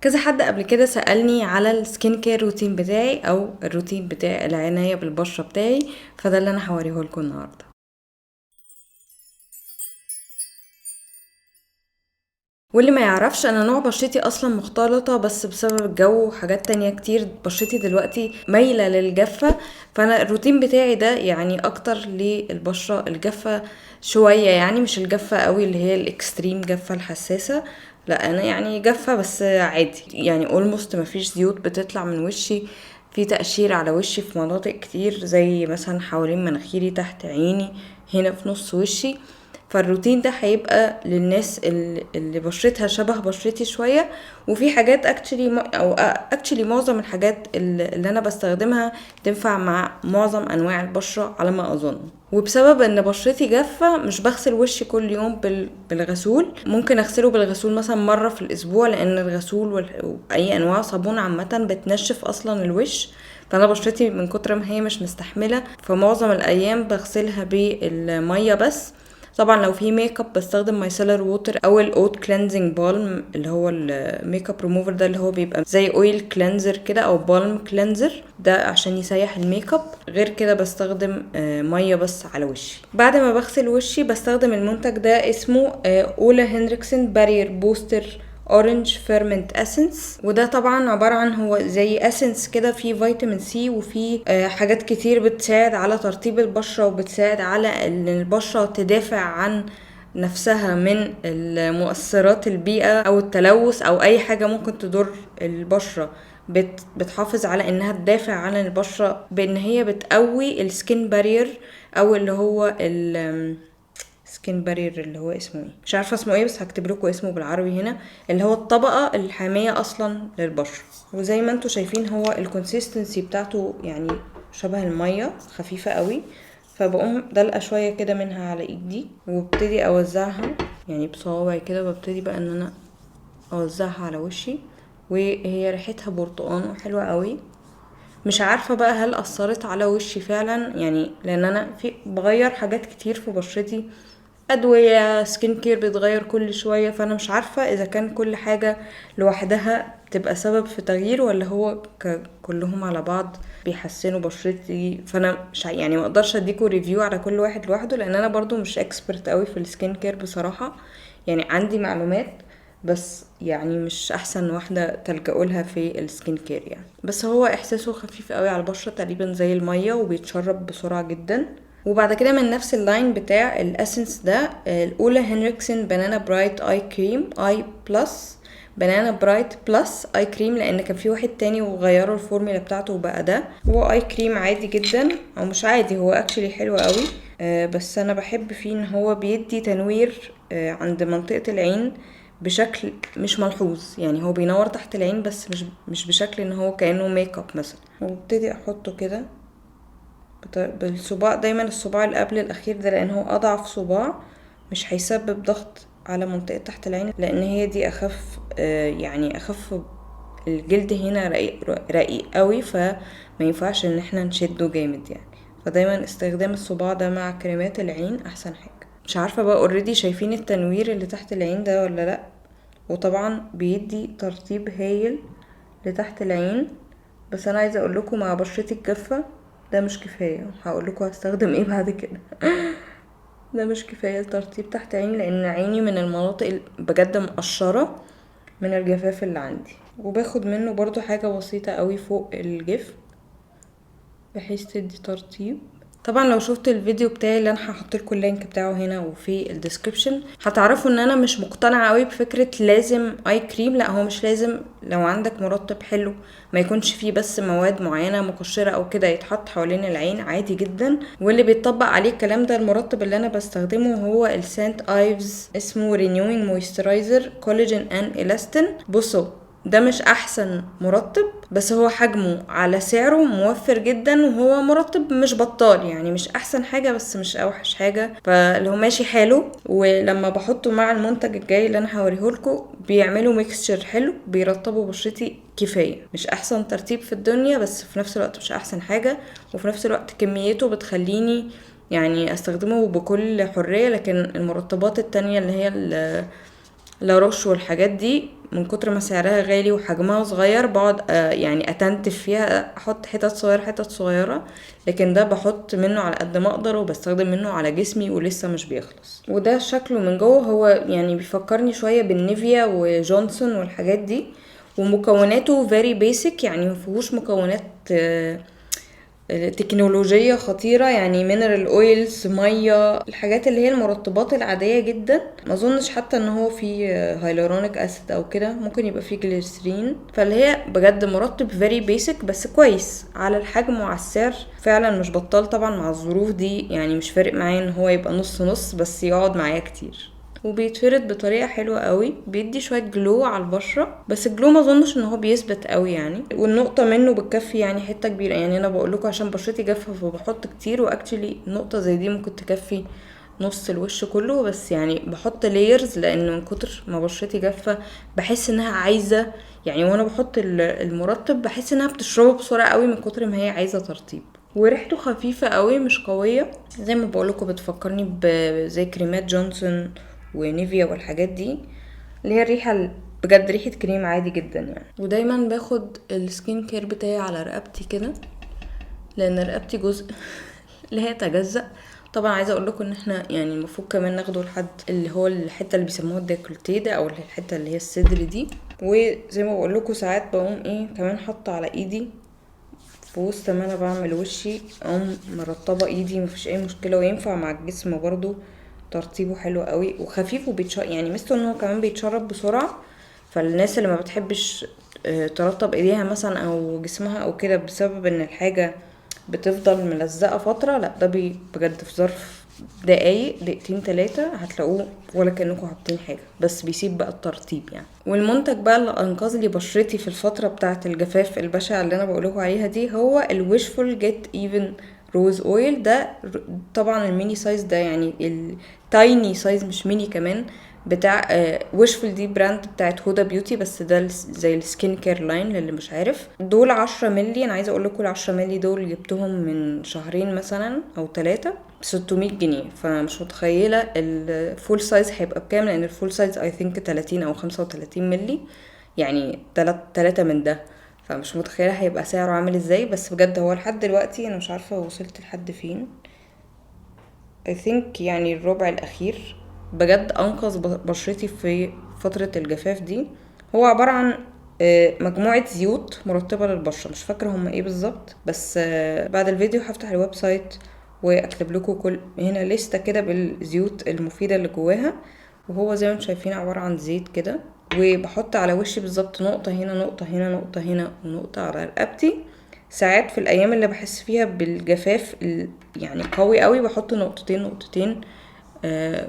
كذا حد قبل كده سألني على السكين كير روتين بتاعي او الروتين بتاع العناية بالبشرة بتاعي، فده اللي انا هوريه لكم النهاردة. واللي ما يعرفش انا نوع بشرتي اصلا مختلطة، بس بسبب الجو وحاجات تانية كتير بشرتي دلوقتي مايلة للجافة. فانا الروتين بتاعي ده يعني اكتر للبشرة الجافة شوية، يعني مش الجافة قوي اللي هي الاكستريم جافة الحساسة، لا انا يعني جافة بس عادي، يعني اولموست مفيش زيوت بتطلع من وشي. في تقشير على وشي في مناطق كتير، زي مثلا حوالين مناخيري، تحت عيني، هنا في نص وشي. فالروتين ده هيبقى للناس اللي بشرتها شبه بشرتي شوية. وفي حاجات اكشلي معظم الحاجات اللي انا بستخدمها تنفع مع معظم انواع البشرة على ما اظن. وبسبب ان بشرتي جافة مش بغسل وشي كل يوم بالغسول، ممكن اغسله بالغسول مثلا مرة في الاسبوع، لان الغسول واي انواع صابون عامة بتنشف اصلا الوش. فانا بشرتي من كتر ما هي مش مستحملة، فمعظم الايام بغسلها بالمية بس. طبعا لو في ميك اب بستخدم مايسيلر ووتر او الاوت كلينزنج بالم، اللي هو الميك اب ريموفر ده، اللي هو بيبقى زي اويل كلينزر كده او بالم كلينزر، ده عشان يسيح الميك اب. غير كده بستخدم ميه بس على وشي. بعد ما بغسل وشي بستخدم المنتج ده، اسمه اولا هنريكسن بارير بوستر اورنج فيرمنت اسنس. وده طبعا عبارة عن هو زي اسنس كده، فيه فيتامين سي وفيه حاجات كتير بتساعد على ترطيب البشرة، وبتساعد على ان البشرة تدافع عن نفسها من المؤثرات البيئة او التلوث او اي حاجة ممكن تضر البشرة. بتحافظ على انها تدافع عن البشرة بان هي بتقوي السكين بارير، او اللي هو سكين بارير، اللي هو اسمه ايه مش عارفه اسمه ايه، بس هكتب لكم اسمه بالعربي هنا، اللي هو الطبقه الحاميه اصلا للبشره. وزي ما انتم شايفين هو الكونسيستنسي بتاعته يعني شبه الميه، خفيفه قوي. فبقوم دلقه شويه كده منها على ايدي، وابتدي اوزعها يعني بصوابعي كده، ببتدي بقى ان انا اوزعها على وشي. وهي ريحتها برتقان وحلوه قوي. مش عارفه بقى هل اثرت على وشي فعلا، يعني لان انا بغير حاجات كتير في بشرتي، ادويه سكين كير بيتغير كل شويه، فانا مش عارفه اذا كان كل حاجه لوحدها تبقى سبب في تغيير، ولا هو كلهم على بعض بيحسنوا بشرتي. فانا مش يعني ما اقدرش اديكوا ريفيو على كل واحد لوحده، لان انا برضو مش اكسبرت قوي في السكين كير بصراحه. يعني عندي معلومات، بس يعني مش احسن واحده تلجأوا لها في السكين كير يعني. بس هو احساسه خفيف قوي على البشره، تقريبا زي الميه، وبيتشرب بسرعه جدا. وبعد كده من نفس اللاين بتاع الاسنس ده، الاولى هنريكسن بنانا برايت اي كريم اي بلس، بنانا برايت بلس اي كريم، لان كان في واحد تاني وغيروا الفورمولا بتاعته وبقى ده. هو اي كريم عادي جدا، او مش عادي، هو اكشلي حلو قوي. بس انا بحب فيه ان هو بيدي تنوير عند منطقة العين بشكل مش ملحوظ. يعني هو بينور تحت العين، بس مش بشكل ان هو كأنه ميك اب مثلا. وابتدي احطه كده بالصباع، دايما الصباع اللي قبل الاخير ده، لان هو اضعف صباع، مش هيسبب ضغط على منطقة تحت العين، لان هي دي اخف، يعني اخف. الجلد هنا رقيق قوي، فما ينفعش ان احنا نشده جامد يعني. فدايما استخدام الصباع ده مع كريمات العين احسن حاجة. مش عارفة بقى اوريدي شايفين التنوير اللي تحت العين ده ولا لا. وطبعا بيدي ترطيب هايل لتحت العين. بس انا عايزه اقول لكم مع بشرتي الجافه ده مش كفايه، هقول لكم هستخدم ايه بعد كده. ده مش كفايه الترطيب تحت عيني، لان عيني من المناطق بجد مقشره من الجفاف اللي عندي. وباخد منه برضو حاجه بسيطه قوي فوق الجفن، بحيث تدي ترطيب. طبعا لو شفت الفيديو بتاعي اللي انا هحط لكم اللينك بتاعه هنا وفي الديسكريبشن، هتعرفوا ان انا مش مقتنعه قوي بفكره لازم اي كريم. لا، هو مش لازم. لو عندك مرطب حلو ما يكونش فيه بس مواد معينه مقشره او كده يتحط حوالين العين عادي جدا. واللي بيتطبق عليه الكلام ده، المرطب اللي انا بستخدمه هو السانت ايفز، اسمه رينيوينج مويسترايزر كولاجين ان الاستين. بصوا، ده مش احسن مرطب، بس هو حجمه على سعره موفر جدا، وهو مرطب مش بطال، يعني مش احسن حاجة بس مش اوحش حاجة، فاللي هو ماشي حلو. ولما بحطه مع المنتج الجاي اللي انا هوريهولكم بيعملوا ميكسشر حلو، بيرطبوا بشرتي كفاية. مش احسن ترطيب في الدنيا، بس في نفس الوقت مش احسن حاجة، وفي نفس الوقت كميته بتخليني يعني استخدمه بكل حرية. لكن المرطبات التانية اللي هي لاروش والحاجات دي من كتر ما سعرها غالي وحجمها صغير بقعد يعني اتنتف فيها، احط حتت صغيرة حتت صغيرة، لكن ده بحط منه على قد ما اقدر وبستخدم منه على جسمي ولسه مش بيخلص. وده شكله من جوه، هو يعني بيفكرني شوية بالنيفيا وجونسون والحاجات دي، ومكوناته very basic، يعني مفيهوش مكونات تكنولوجية خطيرة، يعني mineral oils، مية، الحاجات اللي هي المرطبات العادية جدا. ما اظنش حتى ان هو فيه هايلورونيك اسيد او كده، ممكن يبقى فيه جليسرين. فاللي هي بجد مرطب very basic بس كويس على الحجم وعلى السعر. فعلا مش بطال طبعا مع الظروف دي، يعني مش فارق معايا ان هو يبقى نص نص، بس يقعد معايا كتير. وبيتفرد بطريقه حلوه قوي، بيدي شويه جلو على البشره، بس الجلو ما اظنش ان هو بيثبت قوي يعني، والنقطه منه بتكفي يعني حته كبيره. يعني انا بقول لكم عشان بشرتي جافه فبحط كتير، واكشلي نقطه زي دي ممكن تكفي نص الوش كله، بس يعني بحط لايرز لان من كتر ما بشرتي جافه بحس انها عايزه، يعني وانا بحط المرطب بحس انها بتشربه بسرعه قوي من كتر ما هي عايزه ترطيب. وريحته خفيفه قوي مش قويه، زي ما بقولكوا بتفكرني زي كريمات جونسون ونيفيا والحاجات دي، اللي هي الريحه بجد ريحه كريم عادي جدا يعني. ودايما باخد السكين كير بتاعي على رقبتي كده، لان رقبتي جزء اللي هي تجزأ. طبعا عايزه اقول لكم ان احنا يعني المفروض كمان ناخده لحد اللي هو الحته اللي بيسموها الديكولتيه ده، او الحته اللي هي الصدر دي. وزي ما بقول لكم ساعات بقوم كمان حاطه على ايدي في وسط ما انا بعمل وشي، اقوم مرطبه ايدي، مفيش اي مشكله، وينفع مع الجسم برضو، ترطيبه حلو قوي وخفيف يعني ميزته ان هو كمان بيتشرب بسرعه. فالناس اللي ما بتحبش ترطب ايديها مثلا او جسمها او كده بسبب ان الحاجه بتفضل ملزقه فتره، لا ده بجد في ظرف دقايق دقيقتين 3 هتلاقوه ولا كأنكم حاطين حاجه، بس بيسيب بقى الترطيب يعني. والمنتج بقى اللي انقذ لي بشرتي في الفتره بتاعه الجفاف البشعه اللي انا بقولكوا عليها دي، هو الويشفول جيت ايفن روز اويل ده. طبعا الميني سايز ده، يعني التايني سايز مش ميني كمان، بتاع ويشفول دي براند بتاعت هودا بيوتي، بس ده زي السكين كير لاين للي مش عارف. دول 10 ملي، انا عايزه اقول لكم ال10 ملي دول جبتهم من شهرين مثلا او 3 ب600 جنيه. فمش متخيله الفول سايز هيبقى بكام، لان الفول سايز اي ثينك 30 او 35 ملي، يعني 3 من ده. فمش متخيله هيبقى سعره عامل ازاي، بس بجد هو لحد دلوقتي انا مش عارفه وصلت لحد فين، I think يعني الربع الاخير. بجد انقذ بشرتي في فترة الجفاف دي. هو عبارة عن مجموعة زيوت مرطبة للبشرة، مش فاكرة هما ايه بالظبط، بس بعد الفيديو هفتح الويب سايت واكتب لكم كل هنا لستة كده بالزيوت المفيدة اللي جواها. وهو زي ما انتم شايفين عبارة عن زيت كده، وبحط على وشي بالظبط نقطة هنا نقطة هنا نقطة هنا ونقطة على رقبتي. ساعات في الايام اللي بحس فيها بالجفاف يعني قوي قوي بحط نقطتين نقطتين،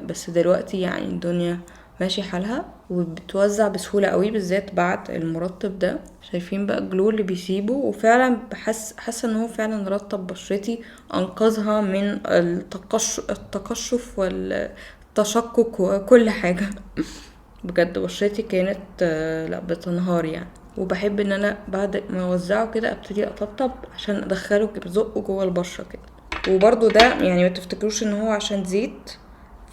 بس دلوقتي يعني الدنيا ماشي حالها وبتوزع بسهولة قوي، بالذات بعد المرطب ده. شايفين بقى الجلو اللي بيسيبه، وفعلا حاسه ان هو فعلا رطب بشرتي، انقذها من التقشف والتشقق وكل حاجة. بجد بشرتي كانت لا بتنهار يعني. وبحب ان انا بعد ما اوزعه كده ابتدي اطبطب عشان ادخله بزقه جوه البشره كده. وبرده ده يعني ما تفتكروش ان هو عشان زيت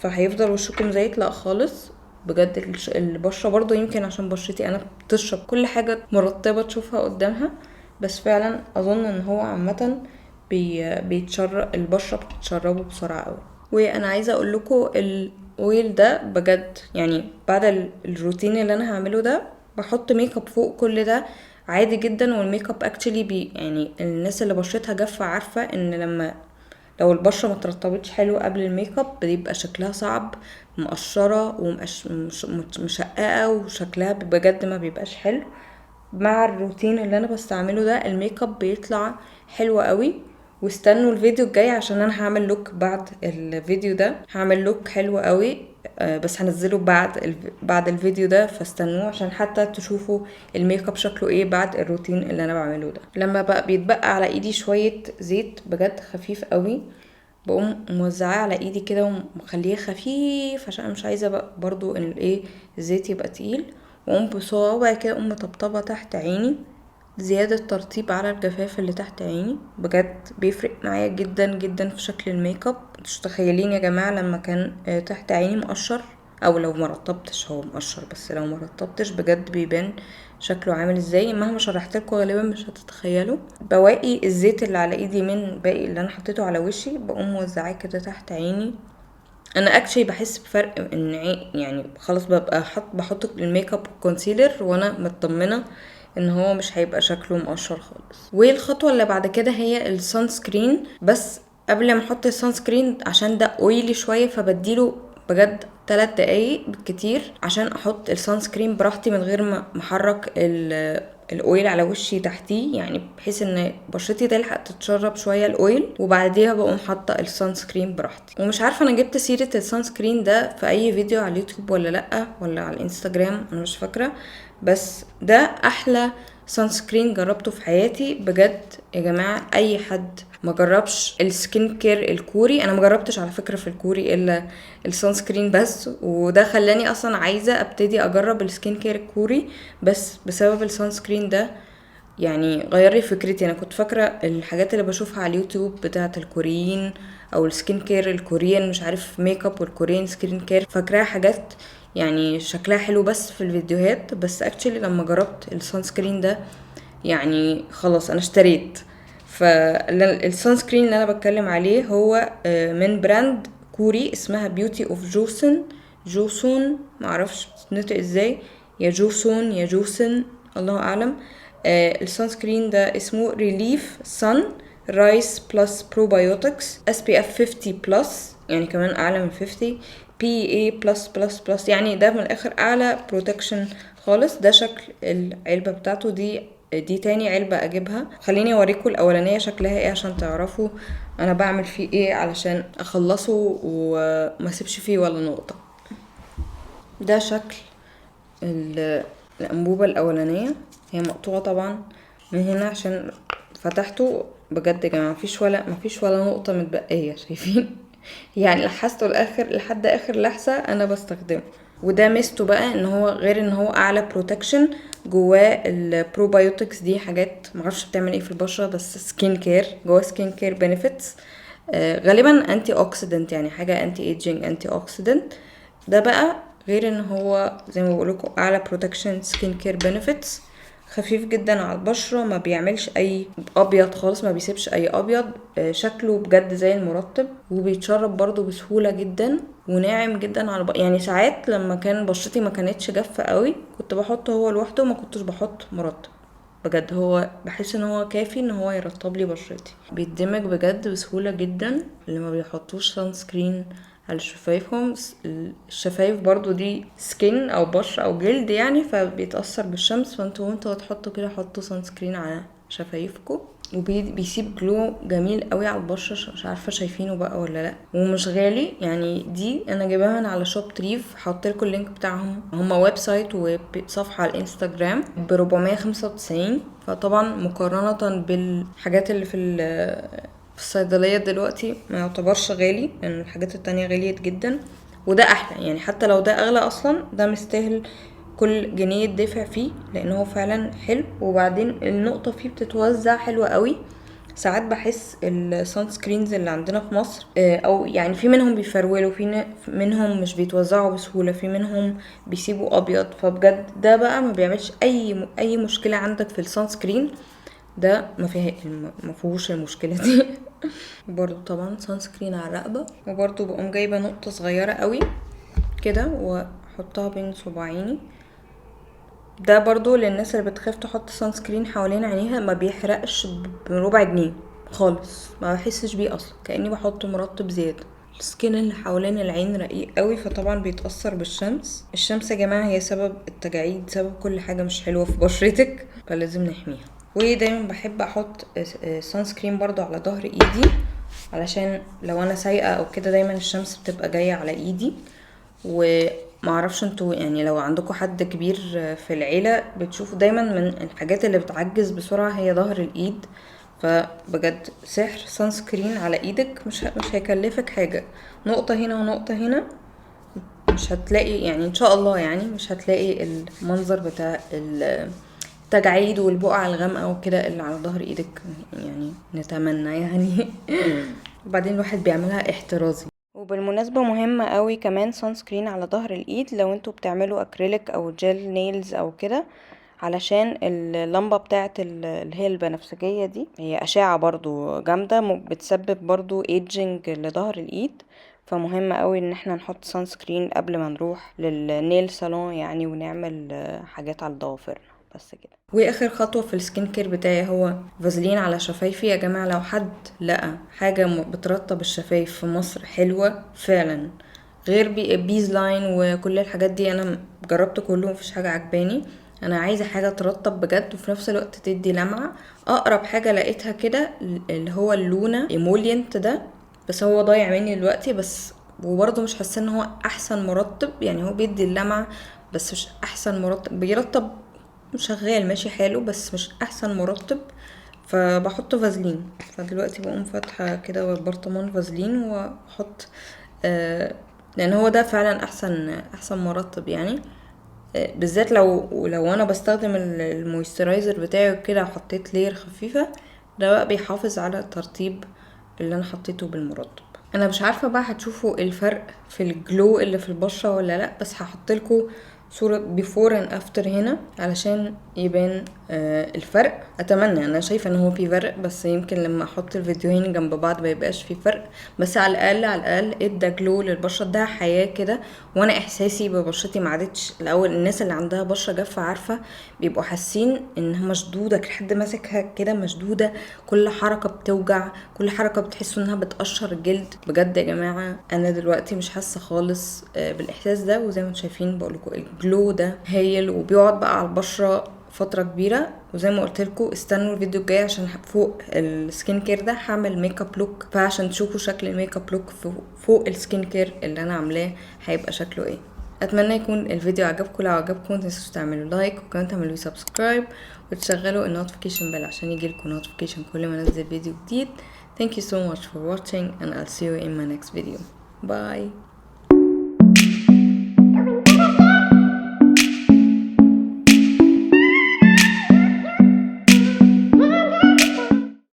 فهيفضل وشكم زيت، لا خالص. بجد البشره برضو يمكن عشان بشرتي انا بتشرب كل حاجه مرطبه تشوفها قدامها، بس فعلا اظن ان هو عامه بيتشرب البشره بتتشربه بسرعه قوي. وانا عايزه اقول لكم الاويل ده بجد يعني بعد الروتين اللي انا هعمله ده بحط ميك اب فوق كل ده عادي جدا. والميك اب اكشلي يعني الناس اللي بشرتها جافه عارفه ان لو البشره ما ترطبتش حلو قبل الميك اب بيبقى شكلها صعب، مقشره ومشققه، وشكلها بجد ما بيبقاش حلو. مع الروتين اللي انا بستعمله ده الميك اب بيطلع حلو قوي. واستنوا الفيديو الجاي عشان انا هعمل لوك بعد الفيديو ده، هعمل لوك حلو قوي، بس هنزله بعد الفيديو ده، فاستنوه عشان حتى تشوفوا الميك اب شكله ايه بعد الروتين اللي انا بعمله ده. لما بقى بيتبقى على ايدي شويه زيت بجد خفيف قوي، بقوم موزعاه على ايدي كده ومخليه خفيف عشان مش عايزه بقى برضو ان الزيت يبقى تقيل. واقوم بصوابعي كده اقوم مطبطبه تحت عيني، زيادة ترطيب على الجفاف اللي تحت عيني. بجد بيفرق معايا جدا جدا في شكل الميك اب. مش تخيلين يا جماعة لما كان تحت عيني مقشر او لو مرطبتش هو مقشر، بس لو مرطبتش بجد بيبان شكله عامل ازاي. مهما شرحت لكم غالبا مش هتتخيلوا. بواقي الزيت اللي على ايدي من باقي اللي انا حطيته على وشي بقوم موزعاه كده تحت عيني. انا اكشلي بحس بفرق ان يعني خلاص ببقى بحط الميك اب والكونسيلر وانا مطمنه ان هو مش هيبقى شكله مقشر خالص. والخطوه اللي بعد كده هي السان سكرين. بس قبل ما احط السان سكرين عشان ده اويلي شويه فبديله بجد 3 دقايق بالكتير عشان احط السان سكرين براحتي من غير ما احرك الاويل على وشي تحتيه، يعني بحيث ان بشرتي تلحق تتشرب شويه الاويل، وبعديها بقوم حاطه السان سكرين براحتي. ومش عارفه انا جبت سيره السان سكرين ده في اي فيديو على اليوتيوب ولا لا، ولا على الانستجرام، انا مش فاكره. بس ده احلى سان سكرين جربته في حياتي بجد يا جماعه. اي حد ما جربش السكين كير الكوري، انا ما جربتش على فكره في الكوري الا السان سكرين بس، وده خلاني اصلا عايزه ابتدي اجرب السكين كير الكوري بس بسبب السان سكرين ده. يعني غير لي فكرتي. انا كنت فاكره الحاجات اللي بشوفها على اليوتيوب بتاعه الكوريين او السكين كير الكوريين، مش عارف ميك اب والكوريين سكين كير، فاكراها حاجات يعني شكلها حلو بس في الفيديوهات. بس اكشلي لما جربت السان سكرين ده يعني خلاص انا اشتريت. فالسان سكرين اللي انا بتكلم عليه هو من براند كوري اسمها بيوتي اوف جوسن. جوسون معرفش بتنطق ازاي، يا جوسون يا جوسن الله اعلم. السان سكرين ده اسمه ريليف سان رايس بلس بروبايوتكس SPF 50 بلس، يعني كمان اعلى من 50، PA بلس بلس بلس، يعني ده من الاخر اعلى بروتكشن خالص. ده شكل العلبة بتاعته. دي تاني علبة اجيبها. خليني اوريكم الاولانية شكلها ايه عشان تعرفوا انا بعمل فيه ايه علشان اخلصه وما سيبش فيه ولا نقطة. ده شكل الانبوبة الاولانية، هي مقطوعة طبعا من هنا عشان فتحته. بجد يا جماعة مفيش ولا نقطة متبقية، شايفين؟ يعني لحسته الاخر لحد اخر لحظة انا بستخدمه. وده ميزته بقى ان هو غير ان هو اعلى بروتكشن، جواه البروبايوتكس دي حاجات معرفش بتعمل ايه في البشرة بس سكين كير، جواه سكين كير بنفيتس غالبا انتي اوكسيدنت، يعني حاجة انتي ايجينج انتي اوكسيدنت. ده بقى غير ان هو زي ما بقولكم اعلى بروتكشن سكين كير بنفيتس، خفيف جدا على البشرة، ما بيعملش اي ابيض خالص، ما بيسيبش اي ابيض. شكله بجد زي المرطب، وبيتشرب برضو بسهولة جدا، وناعم جدا على يعني ساعات لما كان بشرتي ما كانتش جافة قوي كنت بحطه هو لوحده وما كنتش بحط مرطب. بجد هو بحس ان هو كافي ان هو يرطب لي بشرتي، بيدمج بجد بسهولة جدا. اللي ما بيحطوش سان سكرين على شفايفهم، الشفايف برضو دي سكين او بشرة او جلد يعني، فبيتأثر بالشمس، وانتوا تحطوا كده حطوا سان سكرين على شفايفكم، وبيسيب جلو جميل قوي على البشرة. مش عارفة شايفينه بقى ولا لا. ومش غالي يعني، دي انا جايباها من على شوب تريف، هحطلكوا اللينك بتاعهم. هما ويب سايت وصفحة على الانستجرام ب 495. فطبعا مقارنة بالحاجات اللي في الصيدلية دلوقتي ما يعتبرش غالي، لان الحاجات التانية غالية جدا. وده احلى يعني، حتى لو ده اغلى اصلا ده مستاهل كل جنيه دافع فيه، لانه فعلا حلو. وبعدين النقطة فيه بتتوزع حلوة قوي. ساعات بحس السان سكرينز اللي عندنا في مصر او يعني في منهم بيفرولوا، في منهم مش بيتوزعوا بسهولة، في منهم بيسيبوا ابيض. فبجد ده بقى ما بيعملش اي مشكلة عندك في السان سكرين ده، ما فيهوش المشكله دي. برضو طبعا سان سكرين على الرقبه، وبرضو بقوم جايبه نقطه صغيره قوي كده واحطها بين صباعيني. ده برضو للناس اللي بتخاف تحط سان سكرين حوالين عينيها، ما بيحرقش بربع جنيه خالص، ما بحسش بيه اصلا، كاني بحط مرطب زياده. السكين اللي حوالين العين رقيق قوي، فطبعا بيتأثر بالشمس. الشمس يا جماعة هي سبب التجاعيد، سبب كل حاجة مش حلوة في بشرتك، فلازم نحميها. ودايما بحب احط سان سكرين برضو على ظهر ايدي، علشان لو انا سايقة او كده دايما الشمس بتبقى جاية على ايدي. ومعرفش انتوا يعني لو عندكم حد كبير في العيلة بتشوفوا دايما من الحاجات اللي بتعجز بسرعة هي ظهر الايد. فبجد سحر سان سكرين على ايدك، مش هيكلفك حاجة، نقطة هنا ونقطة هنا، مش هتلاقي يعني ان شاء الله يعني مش هتلاقي المنظر بتاع التجاعيد والبقع الغامقة وكده اللي على ظهر ايدك، يعني نتمنى يعني. وبعدين الواحد بيعملها احترازي. وبالمناسبة مهمة قوي كمان سان سكرين على ظهر الايد لو انتوا بتعملوا اكريليك او جيل نيلز او كده، علشان اللمبة بتاعه اللي هي البنفسجية دي هي اشعة برضو جامدة، بتسبب برضو ايدجنج لظهر الايد. فمهم قوي ان احنا نحط سان سكرين قبل ما نروح للنيل صالون يعني، ونعمل حاجات على ضوافرنا بس كده. واخر خطوه في السكين كير بتاعي هو فازلين على شفايفي. يا جماعه لو حد لقى حاجه بترطب الشفايف في مصر حلوه فعلا، غير بيز لاين وكل الحاجات دي، انا جربت كلهم مفيش حاجه عجباني. انا عايزه حاجه ترطب بجد وفي نفس الوقت تدي لمعه. اقرب حاجه لقيتها كده اللي هو اللونا ايمولينت ده، بس هو ضايع مني دلوقتي. بس وبرضه مش حاسه ان هو احسن مرطب، يعني هو بيدي اللمعه بس مش احسن مرطب. بيرطب شغال ماشي حلو بس مش احسن مرطب، فبحط فازلين. فدلوقتي بقوم فاتحه كده برطمان فازلين واحط لان هو ده فعلا احسن مرطب يعني. بالذات لو انا بستخدم المويسترايزر بتاعي كده وحطيت لير خفيفه، ده بقى بيحافظ على الترطيب اللي انا حطيته بالمرطب. انا مش عارفه بقى هتشوفوا الفرق في الجلو اللي في البشره ولا لا، بس هحط لكم صوره بيفور اند افتر هنا علشان يبان الفرق. اتمنى، انا شايفه ان هو في فرق، بس يمكن لما احط الفيديوهين جنب بعض ما يبقاش في فرق، بس على الاقل ادى جلو للبشره، ده حياه كده. وانا احساسي ببشرتي ما عادتش الاول. الناس اللي عندها بشره جافه عارفه بيبقوا حاسين انها مشدوده، حد ماسكها كده مشدوده، كل حركه بتوجع، كل حركه بتحسوا انها بتقشر الجلد. بجد يا جماعه انا دلوقتي مش حاسه خالص بالاحساس ده. وزي ما انتم شايفين بقولكم الجلو ده هايل وبيقعد بقى على البشره فتره كبيره. وزي ما قلت لكم استنوا الفيديو الجاي عشان فوق السكين كير ده هعمل ميك اب لوك، فعشان تشوفوا شكل الميك اب لوك فوق السكين كير اللي انا عاملاه هيبقى شكله ايه. اتمنى يكون الفيديو عجبكم. لو عجبكم متنسوش تعملوا لايك وكمان تعملوا سبسكرايب وتشغلوا النوتيفيكيشن بell عشان يجيلكم نوتيفيكيشن كل ما انزل فيديو جديد. Thank you so much for watching and I'll see you in my next video. Bye.